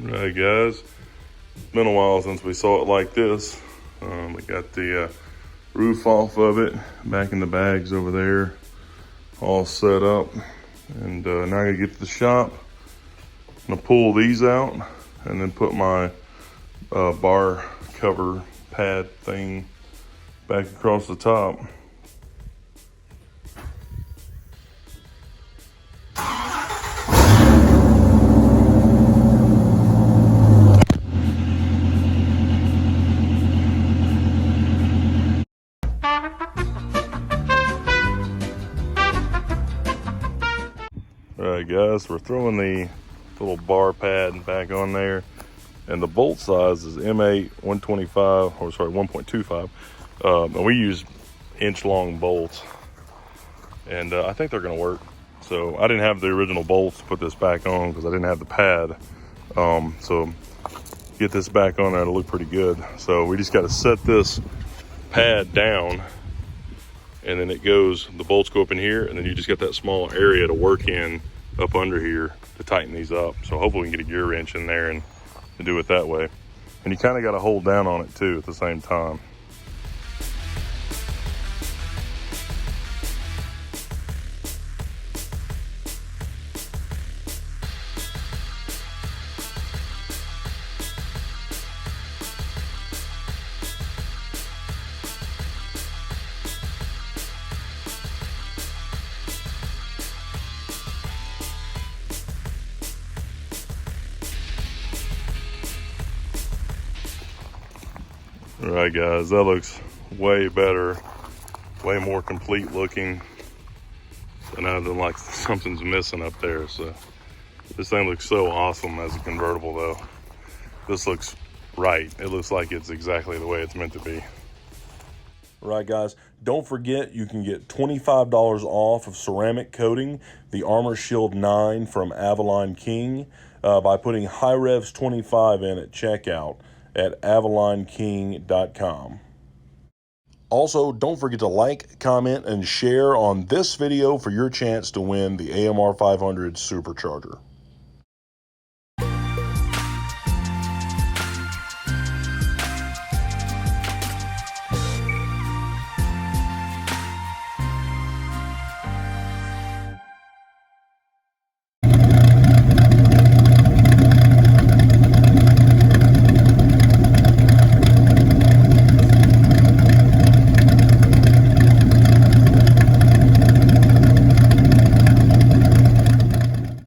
Right, guys, it's been a while since we saw it like this. We got the roof off of it, back in the bags over there, all set up. And now I gotta get to the shop. I'm gonna pull these out and then put my bar cover pad thing back across the top. All right, guys, we're throwing the little bar pad back on there, and the bolt size is M8 125, or sorry, 1.25. And we use inch-long bolts, and I think they're gonna work. So I didn't have the original bolts to put this back on because I didn't have the pad. So get this back on there, it'll look pretty good. So we just got to set this pad down, and then it goes, the bolts go up in here, and then you just get that small area to work in up under here to tighten these up. So hopefully we can get a gear wrench in there and do it that way. And you kind of got to hold down on it too at the same time. All right, guys, that looks way better, way more complete looking. And I don't like something's missing up there. So this thing looks so awesome as a convertible though. This looks right. It looks like it's exactly the way it's meant to be. All right, guys, don't forget you can get $25 off of ceramic coating, the Armor Shield 9 from Avalon King, by putting HiRevz 25 in at checkout at avalonking.com. Also, don't forget to like, comment, and share on this video for your chance to win the AMR 500 Supercharger.